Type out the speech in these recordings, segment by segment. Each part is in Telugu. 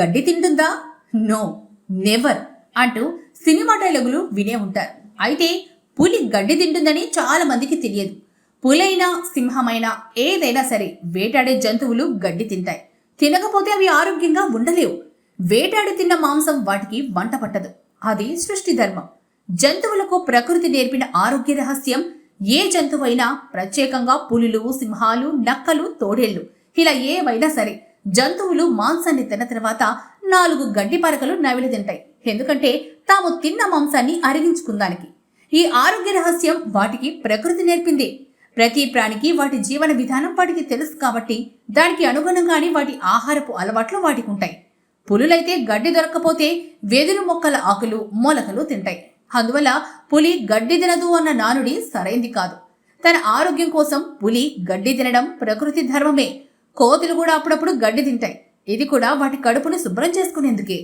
గడ్డి తింటుందా? నో, నెవర్ అంటూ సినిమా డైలాగులు వినే ఉంటారు. అయితే పులి గడ్డి తింటుందని చాలా మందికి తెలియదు. పులైనా సింహమైనా ఏదైనా సరే వేటాడే జంతువులు గడ్డి తింటాయి. తినకపోతే అవి ఆరోగ్యంగా ఉండలేవు. వేటాడి తిన్న మాంసం వాటికి వంట పట్టదు. అది సృష్టి ధర్మం. జంతువులకు ప్రకృతి నేర్పిన ఆరోగ్య రహస్యం. ఏ జంతువైనా, ప్రత్యేకంగా పులులు, సింహాలు, నక్కలు, తోడేళ్లు ఇలా ఏవైనా సరే జంతువులు మాంసాన్ని తిన్న తర్వాత 4 గడ్డి పరకలు నవిలి తింటాయి. ఎందుకంటే తాము తిన్న మాంసాన్ని అరిగించుకుందానికి. ఈ ఆరోగ్య రహస్యం వాటికి ప్రకృతి నేర్పింది. ప్రతి ప్రాణికి వాటి జీవన విధానం వాటికి తెలుసు కాబట్టి దానికి అనుగుణంగానే వాటి ఆహారపు అలవాట్లు వాటికి ఉంటాయి. పులులైతే గడ్డి దొరక్కపోతే వెదురు మొక్కల ఆకులు, మొలకలు తింటాయి. అందువల్ల పులి గడ్డి తినదు అన్న నానుడి సరైంది కాదు. తన ఆరోగ్యం కోసం పులి గడ్డి తినడం ప్రకృతి ధర్మమే. కోతులు కూడా అప్పుడప్పుడు గడ్డి తింటాయి. ఇది కూడా వాటి కడుపును శుభ్రం చేసుకునేందుకే.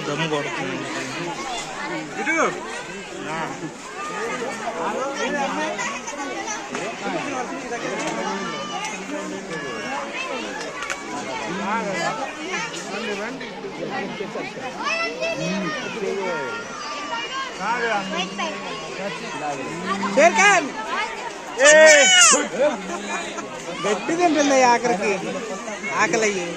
దమ్ము కొడుతుంది. గట్టి తింటుంది ఆఖరికి. ఆకలయ్యి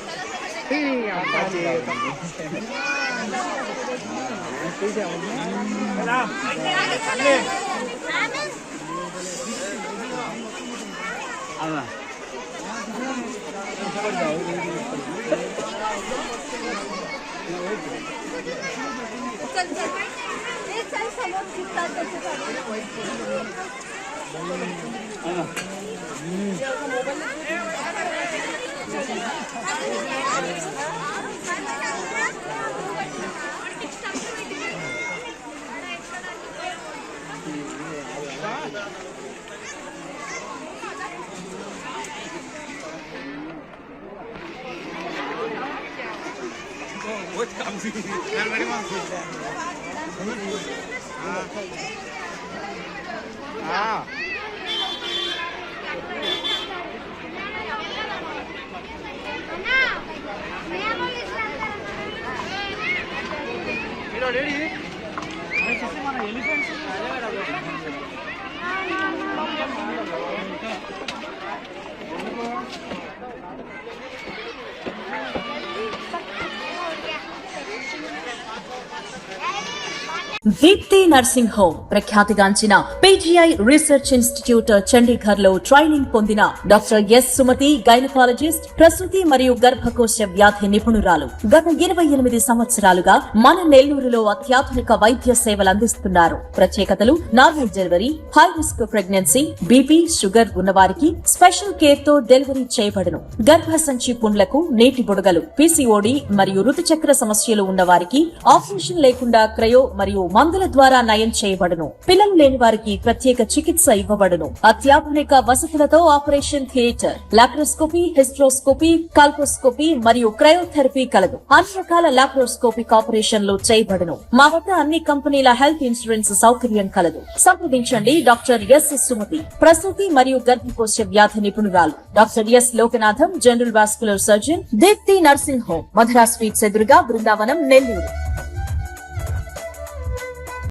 దీప్తి నర్సింగ్ హోమ్ ప్రఖ్యాతిగాంచిన పీజీఐ రీసెర్చ్ ఇన్స్టిట్యూట్ చండీగఢ్ లో ట్రైనింగ్ పొందిన డాక్టర్ ఎస్ సుమతి గైనకాలజిస్ట్, ప్రసూతి మరియు గర్భకోశ వ్యాధి నిపుణురాలు. గత 28 సంవత్సరాలుగా మన నెల్లూరులో అత్యాధునిక వైద్య సేవలు అందిస్తున్నారు. ప్రత్యేకతలు: normal delivery, high risk pregnancy, BP, sugar ఉన్నవారికి స్పెషల్ కేర్ తో డెలివరీ చేయబడును. గర్భసంచి పుండ్లకు, నీటి బుడగలు, పీసీఓడి మరియు ఋతుచక్ర సమస్యలు ఉన్నవారికి ఆపరేషన్ లేకుండా క్రయో మరియు మందుల ద్వారా నయం చేయబడును. పిల్లలు లేని వారికి ప్రత్యేక చికిత్స ఇవ్వబడును. అత్యాధునిక వసతులతో operation theatre, laparoscopy, hysteroscopy, colposcopy మరియు క్రయోథెరపీ కలదు. అన్ని రకాల లాప్రోస్కోపిక్ ఆపరేషన్లు చేయబడును. మా వద్ద అన్ని కంపెనీల హెల్త్ ఇన్సూరెన్స్ సౌకర్యం కలదు. సంప్రదించండి డాక్టర్ ఎస్ సుమతి, ప్రసూతి మరియు గర్భకోశ వ్యాధి నిపుణురాలు. Doctor S Lokanatham, general vascular surgeon, Deepti nursing home, Madhura sweets ఎదురుగా, బృందావనం, నెల్లూరు.